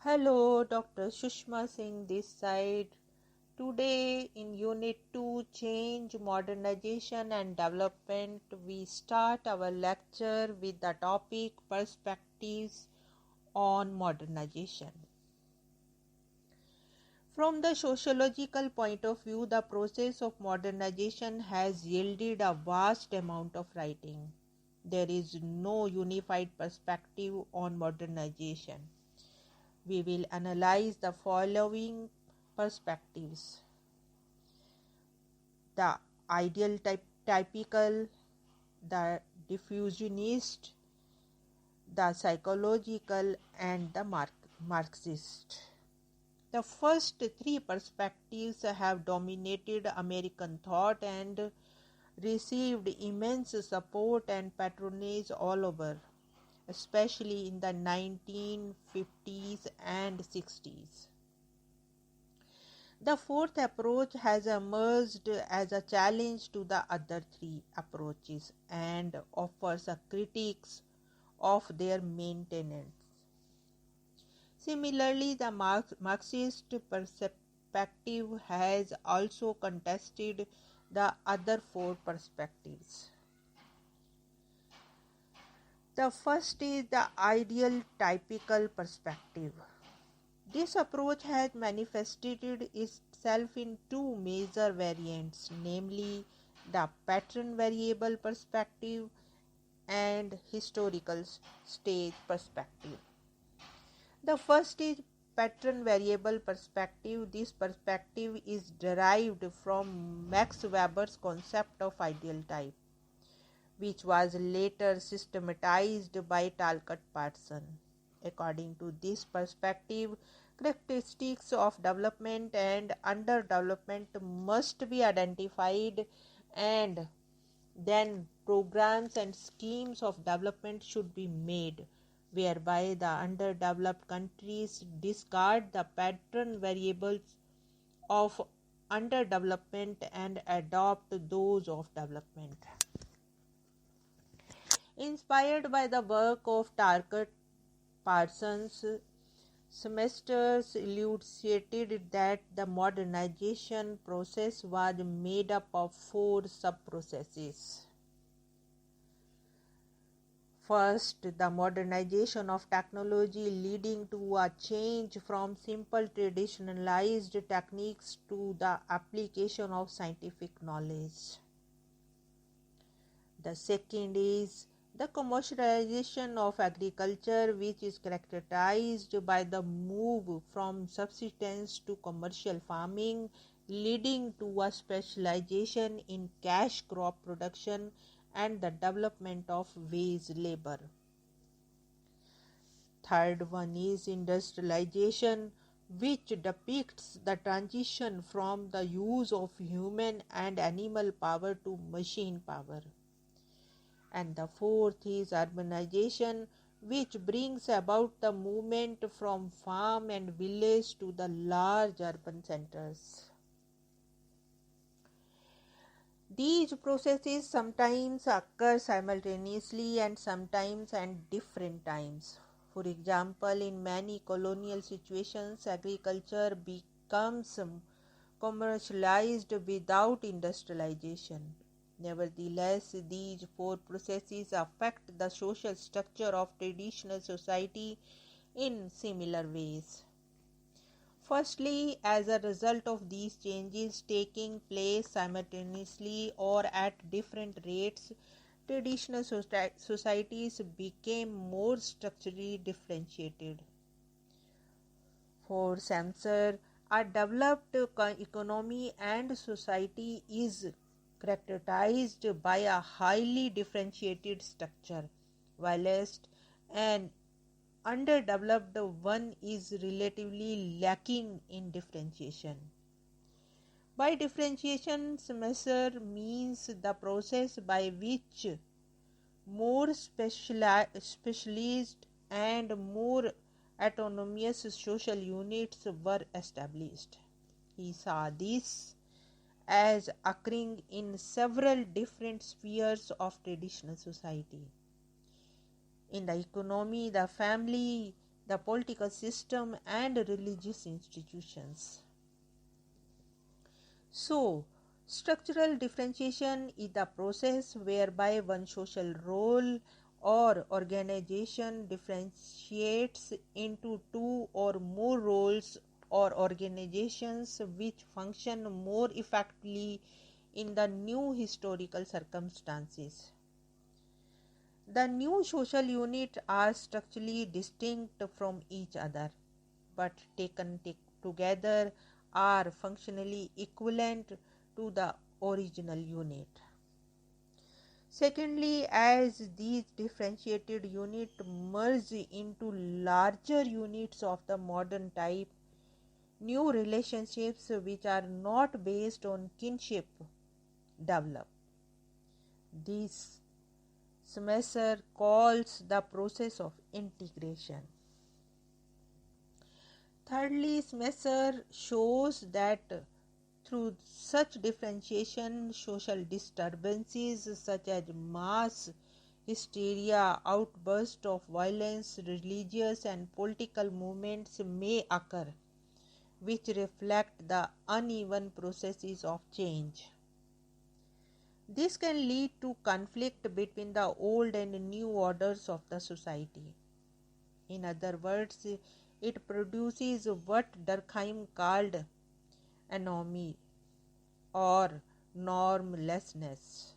Hello, Dr. Sushma Singh this side. Today in Unit 2 Change, Modernization and Development, we start our lecture with the topic Perspectives on Modernization. From the sociological point of view, the process of modernization has yielded a vast amount of writing. There is no unified perspective on modernization. We will analyze the following perspectives: the ideal typical, the diffusionist, the psychological, and the Marxist. The first three perspectives have dominated American thought and received immense support and patronage all over, especially in the 1950s and 60s. The fourth approach has emerged as a challenge to the other three approaches and offers a critiques of their maintenance. Similarly, the Marxist perspective has also contested the other four perspectives. The first is the ideal typical perspective. This approach has manifested itself in two major variants, namely the pattern variable perspective and historical stage perspective. The first is pattern variable perspective. This perspective is derived from Max Weber's concept of ideal type, which was later systematized by Talcott Parsons. According to this perspective, characteristics of development and underdevelopment must be identified, and then programs and schemes of development should be made, whereby the underdeveloped countries discard the pattern variables of underdevelopment and adopt those of development. Inspired by the work of Talcott Parsons, semesters elucidated that the modernization process was made up of four sub-processes. First, the modernization of technology, leading to a change from simple traditionalized techniques to the application of scientific knowledge. The second is the commercialization of agriculture, which is characterized by the move from subsistence to commercial farming, leading to a specialization in cash crop production and the development of wage labor. Third one is industrialization, which depicts the transition from the use of human and animal power to machine power. And the fourth is urbanization, which brings about the movement from farm and village to the large urban centers. These processes sometimes occur simultaneously and sometimes at different times. For example, in many colonial situations, agriculture becomes commercialized without industrialization. Nevertheless, these four processes affect the social structure of traditional society in similar ways. Firstly, as a result of these changes taking place simultaneously or at different rates, traditional societies became more structurally differentiated. For Samser, a developed economy and society is characterized by a highly differentiated structure, whilst an underdeveloped one is relatively lacking in differentiation. By differentiation, Smesser means the process by which more specialized and more autonomous social units were established. He saw this as occurring in several different spheres of traditional society. In the economy, the family the political system, and religious institutions. So, structural differentiation is the process whereby one social role or organization differentiates into two or more roles or organizations which function more effectively in the new historical circumstances. The new social units are structurally distinct from each other, but taken together are functionally equivalent to the original unit. Secondly, as these differentiated units merge into larger units of the modern type, new relationships which are not based on kinship develop. This semester calls the process of integration. Thirdly, semester shows that through such differentiation, social disturbances such as mass hysteria, outbursts of violence, religious and political movements may occur, which reflect the uneven processes of change. This can lead to conflict between the old and new orders of the society. In other words, it produces what Durkheim called anomy or normlessness,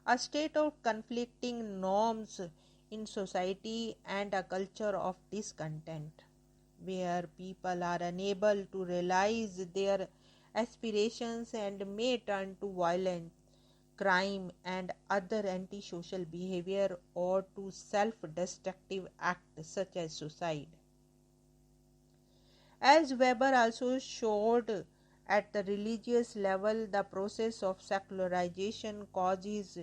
a state of conflicting norms in society and a culture of discontent, where people are unable to realize their aspirations and may turn to violence, crime, and other antisocial behavior or to self-destructive acts such as suicide. As Weber also showed, at the religious level, the process of secularization causes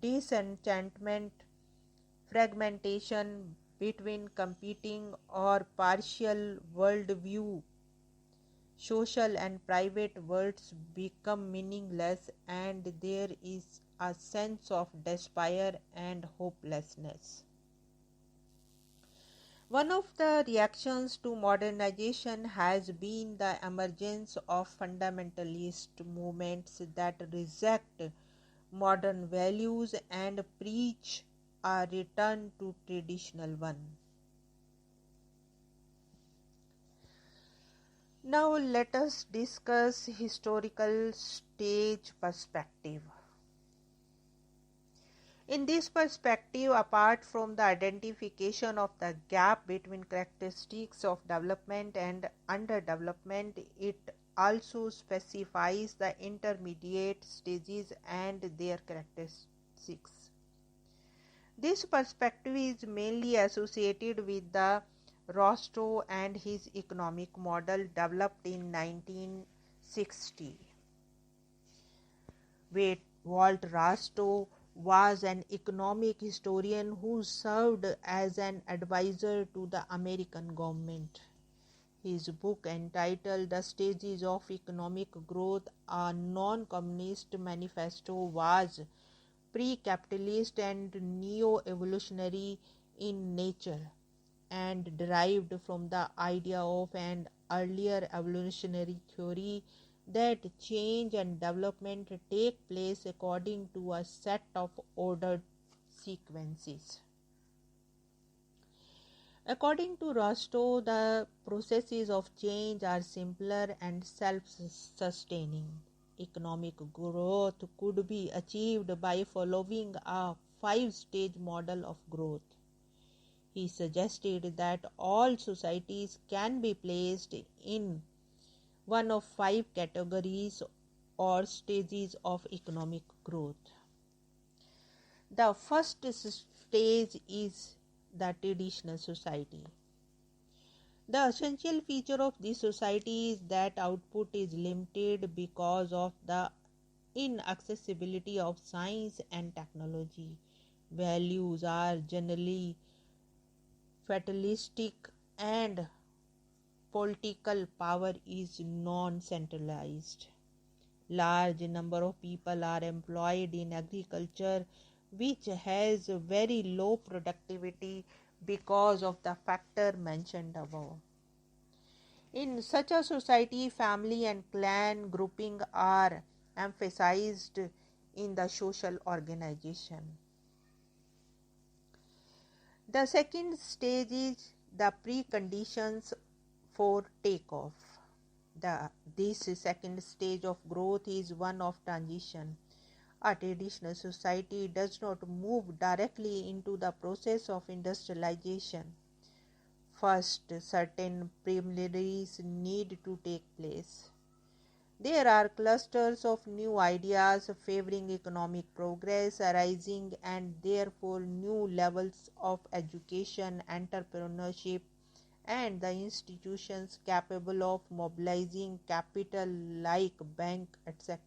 disenchantment, fragmentation between competing or partial worldview. Social and private worlds become meaningless, and there is a sense of despair and hopelessness. One of the reactions to modernization has been the emergence of fundamentalist movements that reject modern values and preach a return to traditional one. Now let us discuss historical stage perspective. In this perspective, apart from the identification of the gap between characteristics of development and underdevelopment, it also specifies the intermediate stages and their characteristics. This perspective is mainly associated with the Rostow and his economic model developed in 1960. Walt Rostow was an economic historian who served as an advisor to the American government. His book entitled The Stages of Economic Growth, a Non-Communist Manifesto, was pre-capitalist and neo-evolutionary in nature and derived from the idea of an earlier evolutionary theory that change and development take place according to a set of ordered sequences. According to Rostow, the processes of change are simpler and self-sustaining. Economic growth could be achieved by following a 5-stage model of growth. He suggested that all societies can be placed in one of 5 categories or stages of economic growth. The first stage is the traditional society. The essential feature of this society is that output is limited because of the inaccessibility of science and technology. Values are generally fatalistic and political power is non-centralized. Large number of people are employed in agriculture, which has very low productivity because of the factor mentioned above. In such a society, family and clan grouping are emphasized in the social organization. The second stage is the preconditions for takeoff. This second stage of growth is one of transition. A traditional society does not move directly into the process of industrialization. First, certain preliminaries need to take place. There are clusters of new ideas favoring economic progress arising, and therefore new levels of education, entrepreneurship, and the institutions capable of mobilizing capital like bank, etc.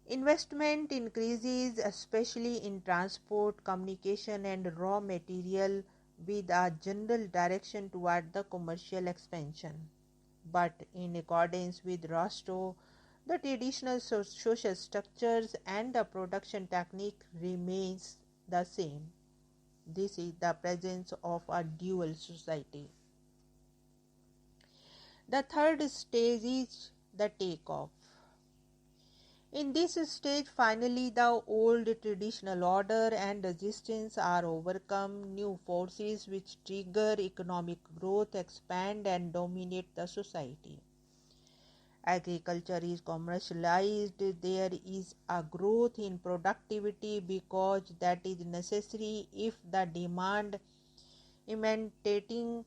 Investment increases, especially in transport, communication, and raw material, with a general direction toward the commercial expansion. But in accordance with Rostow, the traditional social structures and the production technique remains the same. This is the presence of a dual society. The third stage is the takeoff. In this stage, finally, the old traditional order and resistance are overcome. New forces which trigger economic growth expand and dominate the society. Agriculture is commercialized. There is a growth in productivity because that is necessary if the demand emanating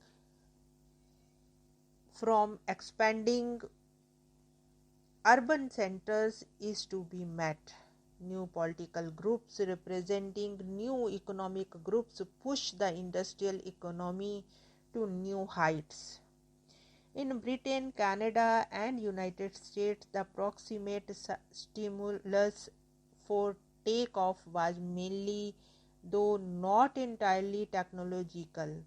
from expanding urban centers is to be met. New political groups representing new economic groups push the industrial economy to new heights. In Britain, Canada, and United States, the proximate stimulus for takeoff was mainly, though not entirely, technological.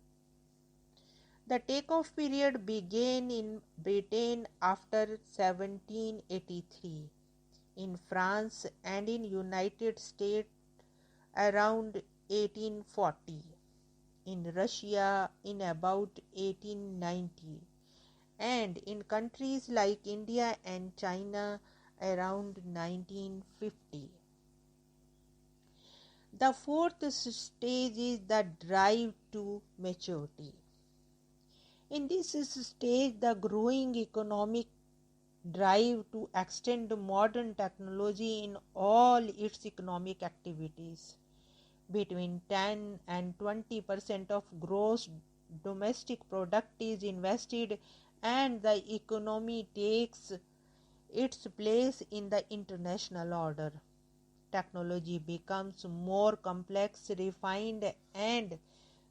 The takeoff period began in Britain after 1783, in France and in United States around 1840, in Russia in about 1890, and in countries like India and China around 1950. The fourth stage is the drive to maturity. In this stage, the growing economic drive to extend modern technology in all its economic activities. Between 10 and 20% of gross domestic product is invested, and the economy takes its place in the international order. Technology becomes more complex, refined, and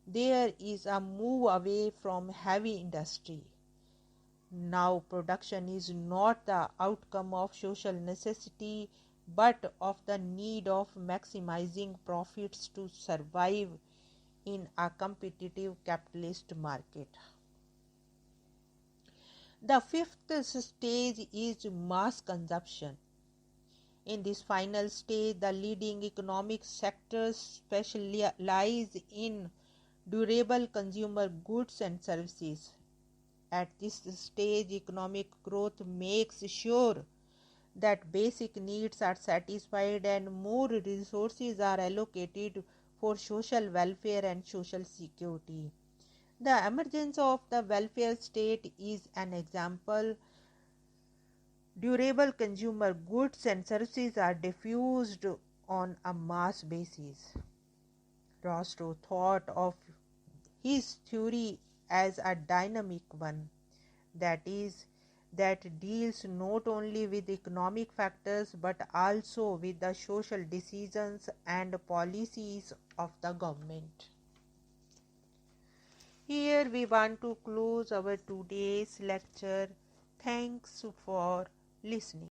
there is a move away from heavy industry. Now production is not the outcome of social necessity but of the need of maximizing profits to survive in a competitive capitalist market. The fifth stage is mass consumption. In this final stage, the leading economic sectors specialize in durable consumer goods and services. At this stage, economic growth makes sure that basic needs are satisfied and more resources are allocated for social welfare and social security. The emergence of the welfare state is an example. Durable consumer goods and services are diffused on a mass basis. Rostow thought of his theory as a dynamic one, that is, that deals not only with economic factors but also with the social decisions and policies of the government. Here we want to close our today's lecture. Thanks for listening.